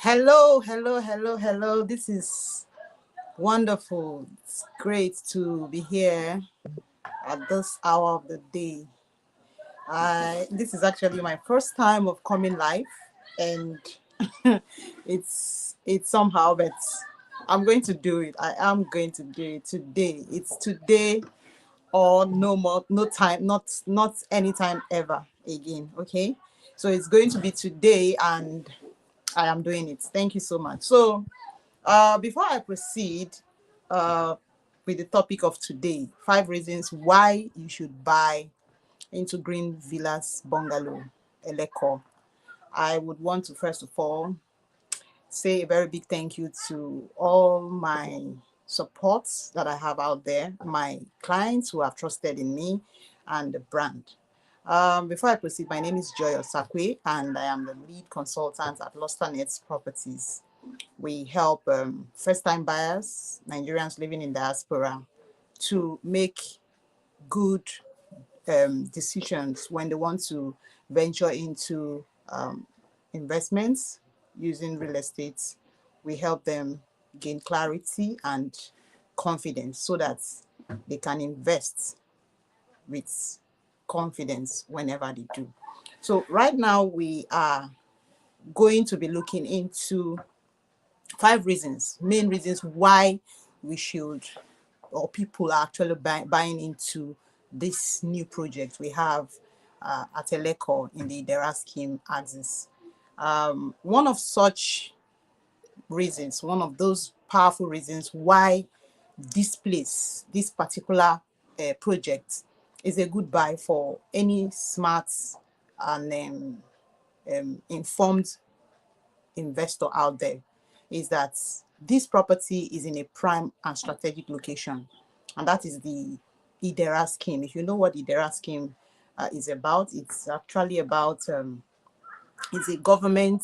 Hello, hello, hello, hello. This is wonderful. It's great to be here at this hour of the day. This is actually my first time of coming live, and it's somehow, but I'm going to do it. I am going to do it today. It's today or no more, no time, not anytime ever again. Okay, so it's going to be today, and I am doing it. Thank you so much. So before I proceed uh, with the topic of today, 5 reasons why you should buy into Green Villas Bungalow Eleko, I would want to first of all say a very big thank you to all my supports that I have out there, my clients who have trusted in me and the brand. Before I proceed, my name is Joy Osakwe, and I am the lead consultant at Losternet Properties. We help first-time buyers, Nigerians living in diaspora, to make good decisions when they want to venture into investments using real estate. We help them gain clarity and confidence so that they can invest with confidence whenever they do. So right now we are going to be looking into 5 reasons, main reasons why we should, or people are actually buying into this new project we have at Eleko in the Idera Scheme axis. One of such reasons, one of those powerful reasons why this place, this particular project is a good buy for any smart and informed investor out there is that this property is in a prime and strategic location, and that is the Idera Scheme. If you know what Idera Scheme is about, it's actually about it's a government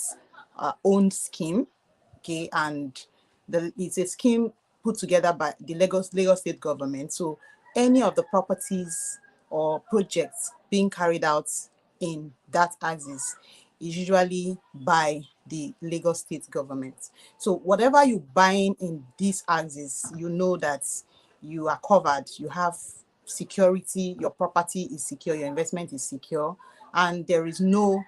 owned scheme, okay, and it's a scheme put together by the Lagos State government. So any of the properties or projects being carried out in that axis is usually by the Lagos State government. So whatever you're buying in this axis, you know that you are covered, you have security, your property is secure, your investment is secure, and there is no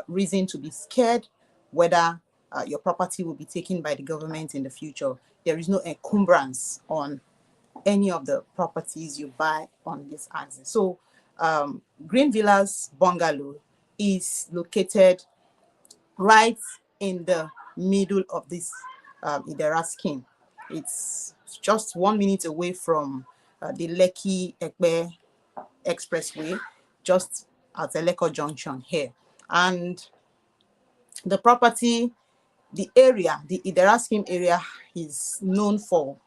reason to be scared whether your property will be taken by the government in the future. There is no encumbrance on any of the properties you buy on this axis. So Green Villas Bungalow is located right in the middle of this Idera scheme. It's just 1 minute away from the Lekki Expressway, just at Eleko Junction here. And the property, the area, the Idera Scheme area is known for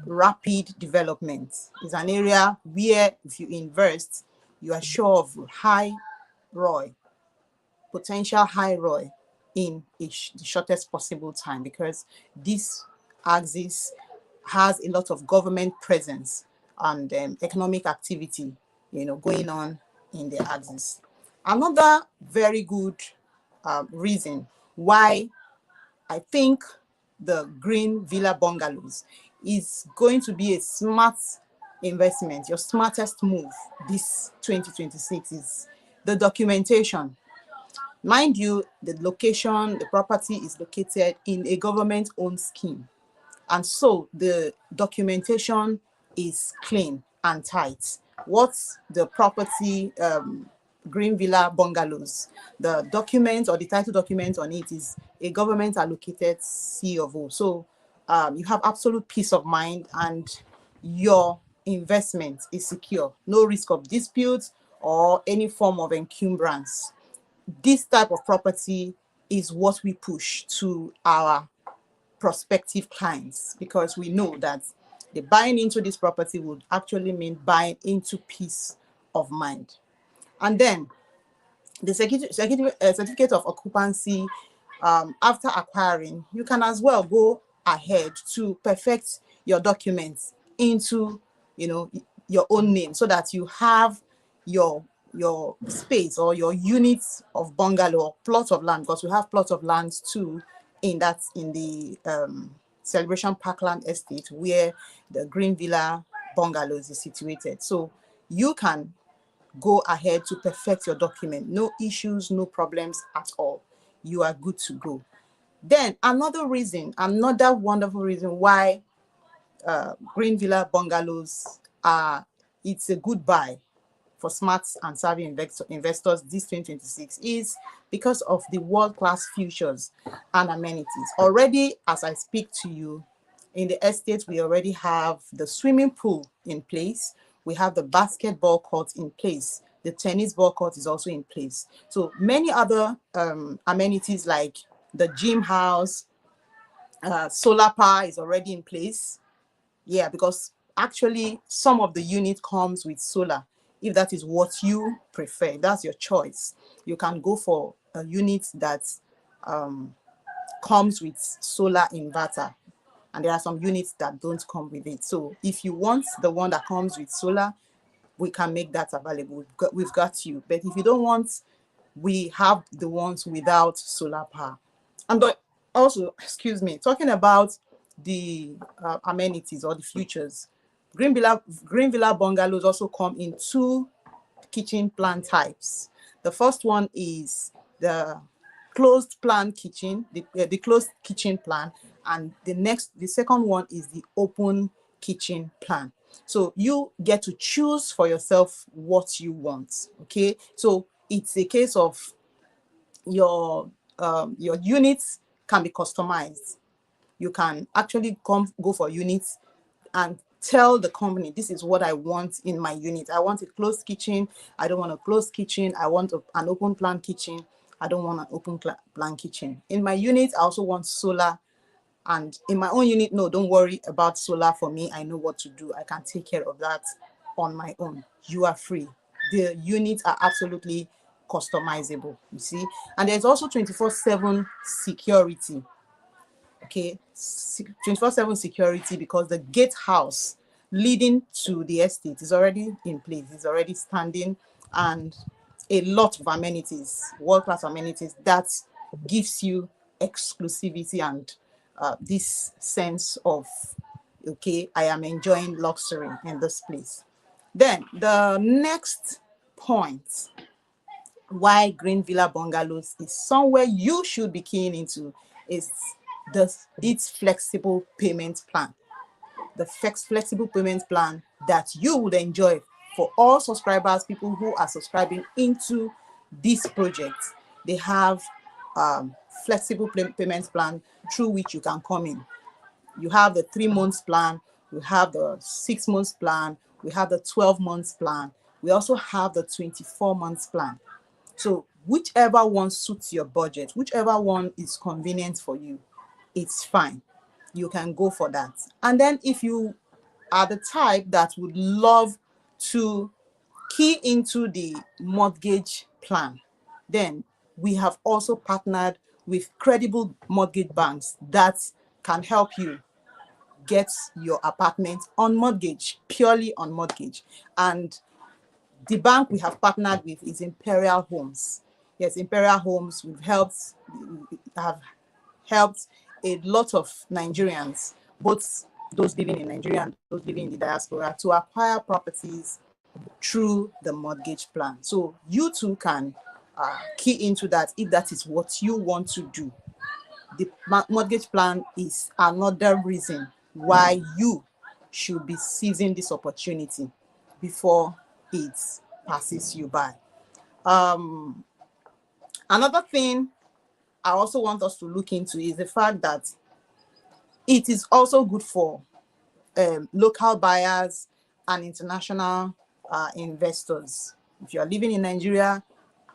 rapid development. It's an area where if you invest, you are sure of high ROI, potential high ROI in the shortest possible time, because this axis has a lot of government presence and economic activity, going on in the axis. Another very good reason why I think the Green Villa Bungalows is going to be a smart investment, your smartest move this 2026, is the documentation. Mind you, the location, the property is located in a government-owned scheme. And so the documentation is clean and tight. What's the property, Green Villa Bungalows, the document or the title document on it is a government allocated C of O. So you have absolute peace of mind and your investment is secure. No risk of dispute or any form of encumbrance. This type of property is what we push to our prospective clients, because we know that the buying into this property would actually mean buying into peace of mind. And then the certificate of occupancy, after acquiring, you can as well go ahead to perfect your documents into your own name, so that you have your your space or your units of bungalow or plot of land, because we have plots of lands too in the Celebration Parkland estate where the Green Villa Bungalows is situated. So you can go ahead to perfect your document. No issues, no problems at all. You are good to go. Then another wonderful reason why Green Villa Bungalows it's a good buy for smart and savvy investors this 2026 is because of the world-class features and amenities. Already, as I speak to you, in the estate, we already have the swimming pool in place. We have the basketball court in place. The tennis ball court is also in place. So many other amenities like the gym house, solar power is already in place. Yeah, because actually some of the unit comes with solar. If that is what you prefer, that's your choice. You can go for a unit that comes with solar inverter, and there are some units that don't come with it. So if you want the one that comes with solar, we can make that available. We've got you. But if you don't want, we have the ones without solar power. And also, excuse me, talking about the amenities or the features, Green Villa Bungalows also come in two kitchen plan types. The first one is the closed plan kitchen, the closed kitchen plan, and the second one is the open kitchen plan. So you get to choose for yourself what you want. Okay, so it's a case of your units can be customized. You can actually go for units and tell the company, this is what I want in my unit. I want a closed kitchen. I don't want a closed kitchen. I want an open plan kitchen. I don't want an open plan kitchen. In my unit, I also want solar. And in my own unit, no, don't worry about solar for me. I know what to do. I can take care of that on my own. You are free. The units are absolutely customizable, you see. And there's also 24/7 security. Okay, 24/7 security, because the gatehouse leading to the estate is already in place, it's already standing, and a lot of amenities, world-class amenities that gives you exclusivity and this sense of, okay, I am enjoying luxury in this place. Then the next point why Green Villa Bungalows is somewhere you should be keying into is its flexible payment plan. The flexible payment plan that you would enjoy for all subscribers, people who are subscribing into this project. They have flexible payment plan through which you can come in. You have the 3 months plan, we have the 6 months plan, we have the 12 months plan, we also have the 24 months plan. So whichever one suits your budget, whichever one is convenient for you, it's fine. You can go for that. And then if you are the type that would love to key into the mortgage plan, then we have also partnered with credible mortgage banks that can help you get your apartment on mortgage, purely on mortgage. And the bank we have partnered with is Imperial Homes. Yes, Imperial Homes. We have helped a lot of Nigerians, both those living in Nigeria and those living in the diaspora, to acquire properties through the mortgage plan. So you too can key into that if that is what you want to do. The mortgage plan is another reason why you should be seizing this opportunity before it passes you by. Another thing I also want us to look into is the fact that it is also good for local buyers and international investors. If you're living in Nigeria,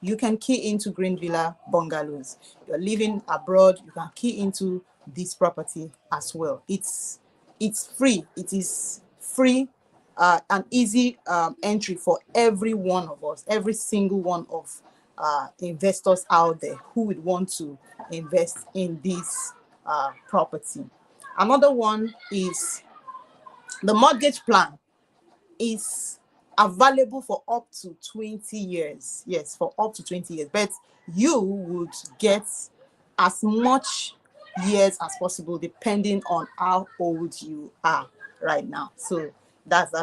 you can key into Green Villa Bungalows. You're living abroad, you can key into this property as well. It's free. It is free and easy entry for every one of us, every single one of investors out there who would want to invest in this property. Another one is the mortgage plan is available for up to 20 years. Yes, for up to 20 years. But you would get as much years as possible depending on how old you are right now. So that's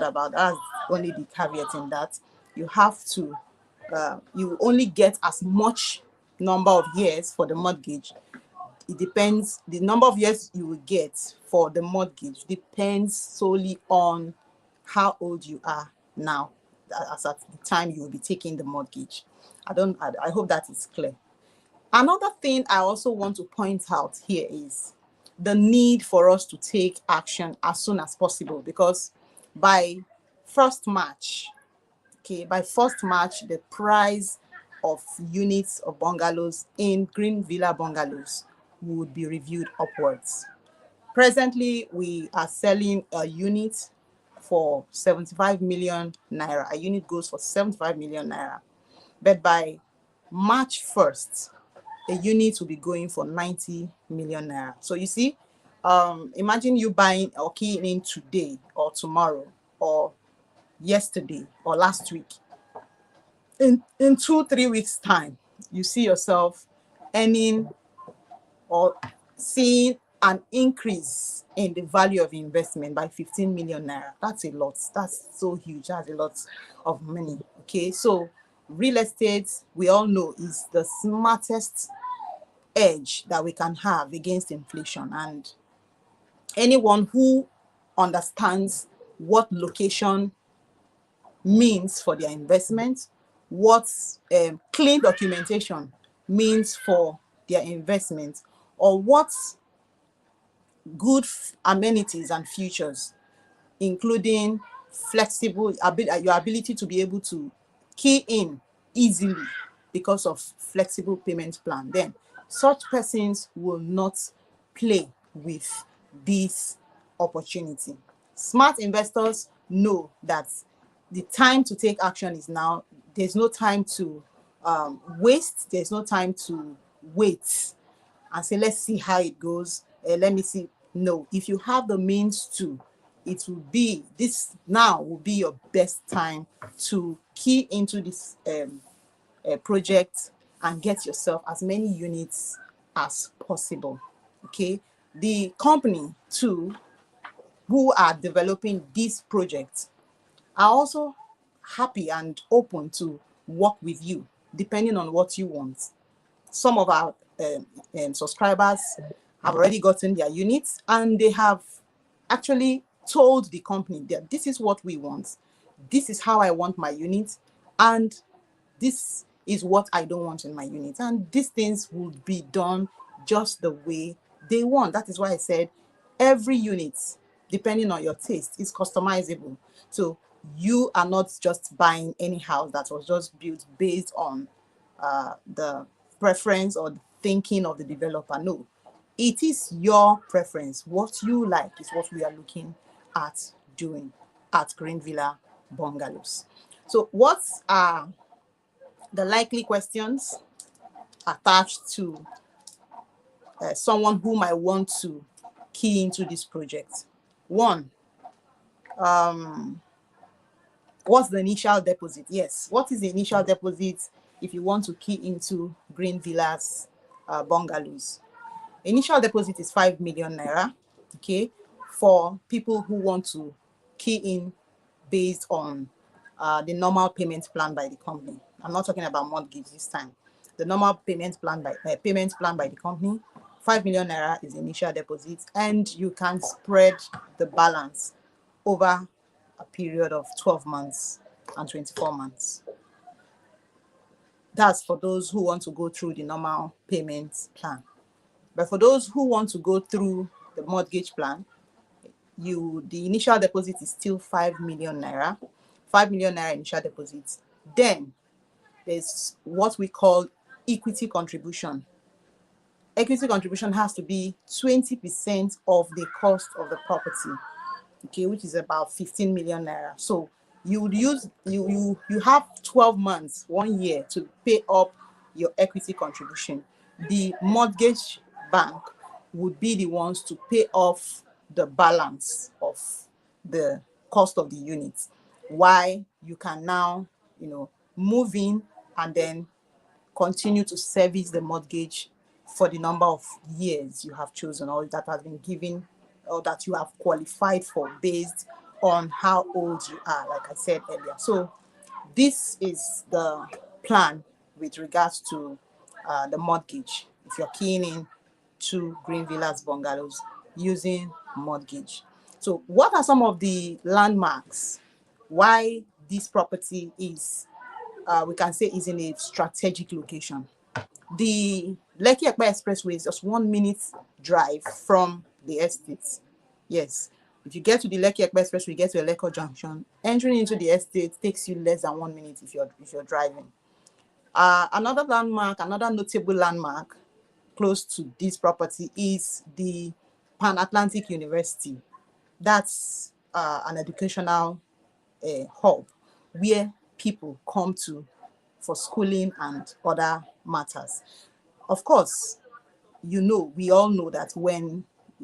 only the caveat in that. You have to you only get as much number of years for the mortgage. It depends, the number of years you will get for the mortgage depends solely on how old you are now, as at the time you will be taking the mortgage. I hope that is clear. Another thing I also want to point out here is the need for us to take action as soon as possible, because by 1st March, by 1st March, the price of units of bungalows in Green Villa Bungalows would be reviewed upwards. Presently, we are selling a unit for 75 million naira. A unit goes for 75 million naira. But by March 1st, a unit will be going for 90 million naira. So you see, imagine you buying or keying in today or tomorrow or yesterday or last week. In 2-3 weeks time, you see yourself earning or seeing an increase in the value of investment by 15 million naira. That's a lot. That's so huge. That's a lot of money. Okay, so real estate, we all know, is the smartest edge that we can have against inflation. And anyone who understands what location means for their investment, what clean documentation means for their investment, or what good amenities and features, including flexible your ability to be able to key in easily because of flexible payment plan, then such persons will not play with this opportunity. Smart investors know that the time to take action is now. There's no time to waste. There's no time to wait and say, let's see how it goes. Let me see. No, if you have the means to, it will be this now will be your best time to key into this project and get yourself as many units as possible. Okay, the company too who are developing this project are also happy and open to work with you depending on what you want. Some of our subscribers have already gotten their units, and they have actually told the company that this is what we want, this is how I want my unit, and this is what I don't want in my unit. And these things would be done just the way they want. That is why I said every unit, depending on your taste, is customizable. So you are not just buying any house that was just built based on the preference or the thinking of the developer. No, it is your preference. What you like is what we are looking at doing at Green Villa Bungalows. So what are the likely questions attached to someone who might want to key into this project? One, what's the initial deposit? Yes, what is the initial deposit if you want to key into Green Villas Bungalows? Initial deposit is 5 million naira, okay, for people who want to key in based on the normal payment plan by the company. I'm not talking about mortgage this time. The normal payment plan by the company, 5 million naira is the initial deposit, and you can spread the balance over a period of 12 months and 24 months. That's for those who want to go through the normal payment plan. But for those who want to go through the mortgage plan, the initial deposit is still 5 million naira. 5 million naira initial deposit. Then there's what we call equity contribution. Equity contribution has to be 20% of the cost of the property, okay, which is about 15 million naira. So you would use you have 12 months, 1 year to pay up your equity contribution. The mortgage bank would be the ones to pay off the balance of the cost of the unit. why you can now, move in and then continue to service the mortgage for the number of years you have chosen, or that has been given, or that you have qualified for based on how old you are, like I said earlier. So this is the plan with regards to the mortgage. If you're keying in to Green Villas Bungalows using mortgage. So what are some of the landmarks why this property is, we can say, is in a strategic location? The Lekki Expressway is just 1 minute drive from the estate. Yes, if you get to the Lekki Expressway, you get to Eleko Junction. Entering into the estate takes you less than 1 minute if you're driving. Another landmark, another notable landmark close to this property is the Pan Atlantic University. That's an educational hub where people come to for schooling and other matters. Of course, we all know that when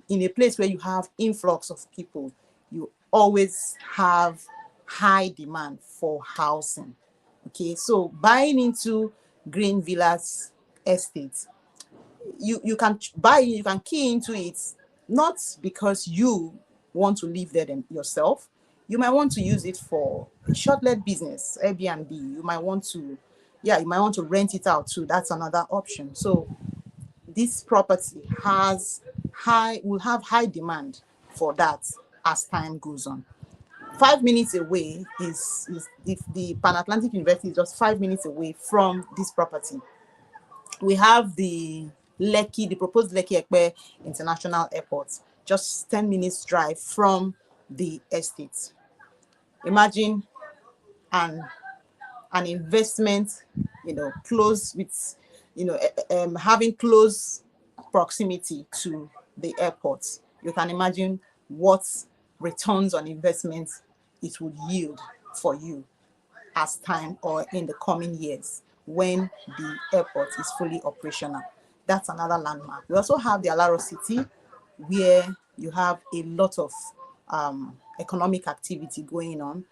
in a place where you have influx of people, you always have high demand for housing. Okay, so buying into Green Villas estate, you can buy, you can key into it, not because you want to live there yourself. You might want to use it for a short-let business, Airbnb. You might want to, you might want to rent it out too. That's another option. So this property will have high demand for that as time goes on. 5 minutes away is if the Pan Atlantic University is just 5 minutes away from this property. We have the Lekki, the proposed Lekki Ekpe International Airport, just 10 minutes drive from the estate. Imagine an investment, close with, having close proximity to the airport. You can imagine what returns on investment it would yield for you as time or in the coming years when the airport is fully operational. That's another landmark. We also have the Alaro City, where you have a lot of economic activity going on.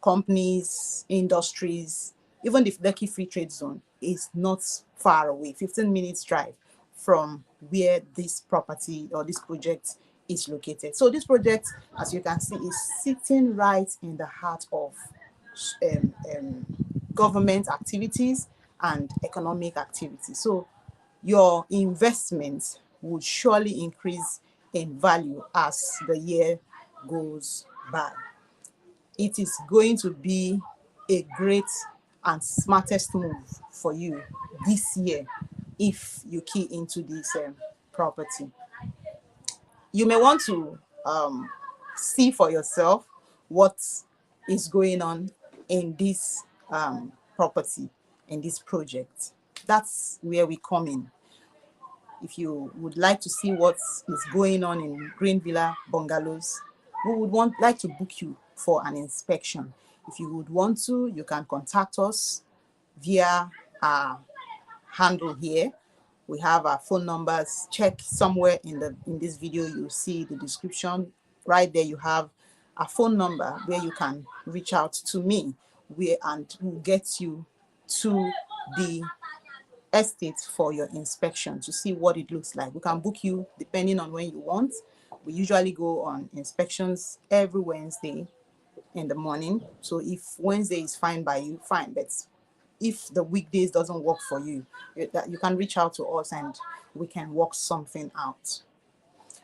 Companies, industries, even the Lekki Free Trade Zone is not far away, 15 minutes drive from where this property or this project is located. So this project, as you can see, is sitting right in the heart of government activities and economic activity. So your investment would surely increase in value as the year goes by. It is going to be a great and smartest move for you this year if you key into this property. You may want to see for yourself what is going on in this property, in this project. That's where we come in. If you would like to see what is going on in Green Villa Bungalows, we would like to book you for an inspection. If you would want to, you can contact us via our handle here. We have our phone numbers. Check somewhere in this video, you'll see the description. Right there you have a phone number where you can reach out to me, and we'll get you to the estate for your inspection to see what it looks like. We can book you depending on when you want. We usually go on inspections every Wednesday in the morning. So if Wednesday is fine by you, fine. But if the weekdays doesn't work for you, you can reach out to us and we can work something out.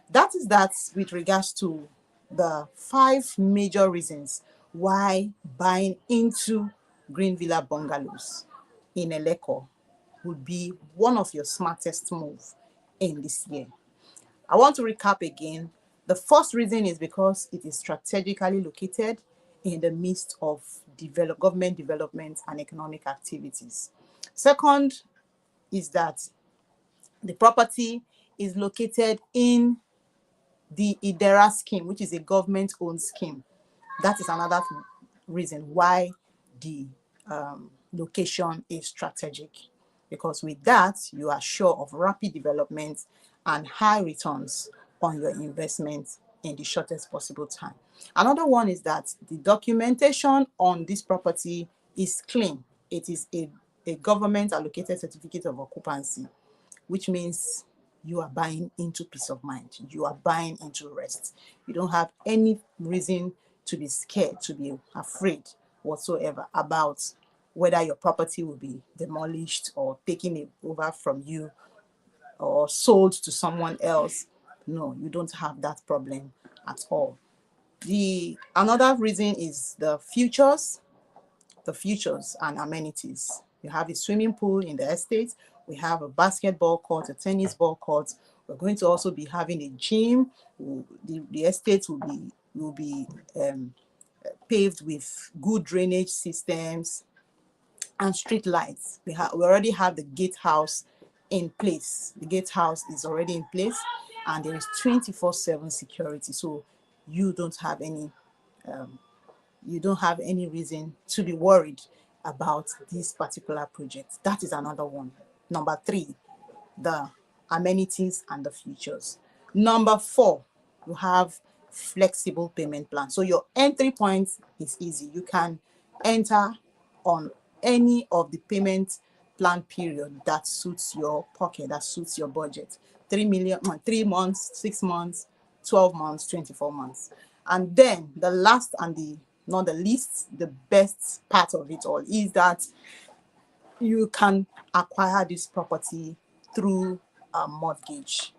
That is that with regards to the 5 major reasons why buying into Green Villa Bungalows in Eleko would be one of your smartest moves in this year. I want to recap again. The first reason is because it is strategically located in the midst of government development and economic activities. Second is that the property is located in the Idera Scheme, which is a government-owned scheme. That is another reason why the location is strategic, because with that, you are sure of rapid development and high returns on your investment in the shortest possible time. Another one is that the documentation on this property is clean. It is a government allocated certificate of occupancy, which means you are buying into peace of mind. You are buying into rest. You don't have any reason to be scared, to be afraid whatsoever about whether your property will be demolished or taken over from you or sold to someone else. No, you don't have that problem at all. The another reason is the features and amenities. You have a swimming pool in the estate. We have a basketball court, a tennis ball court. We're going to also be having a gym. The estate will be paved with good drainage systems and street lights. We already have the gatehouse in place. The gatehouse is already in place, and there is 24/7 security. So you don't have any reason to be worried about this particular project. That is another one. Number 3, the amenities and the features. Number 4, you have flexible payment plan. So your entry point is easy. You can enter on any of the payment plan period that suits your pocket, that suits your budget. 3 months, 6 months, 12 months, 24 months. And then the last and the not the least, the best part of it all is that you can acquire this property through a mortgage.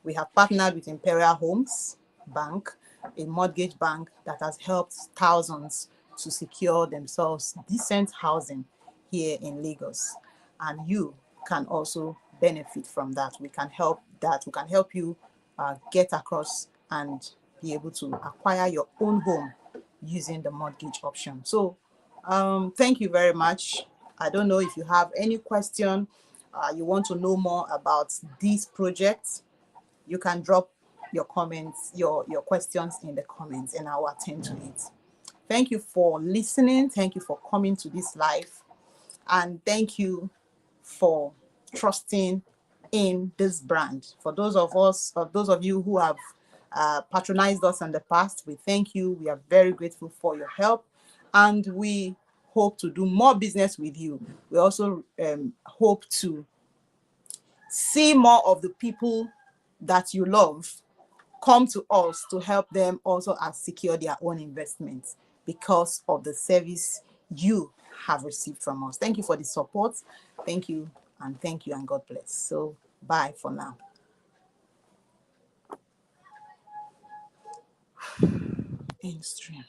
We have partnered with Imperial Homes Bank, a mortgage bank that has helped thousands to secure themselves decent housing here in Lagos. And you can also benefit from that. We can help you get across and be able to acquire your own home using the mortgage option. So thank you very much. I don't know if you have any question, you want to know more about this project, you can drop your comments, your questions in the comments, and I will attend to it. Thank you for listening. Thank you for coming to this live. And thank you for trusting in this brand. For those of you who have patronized us in the past, we thank you. We are very grateful for your help, and we hope to do more business with you. We also hope to see more of the people that you love come to us to help them also secure their own investments because of the service you have received from us. Thank you for the support. Thank you, and God bless. So bye for now. In stream.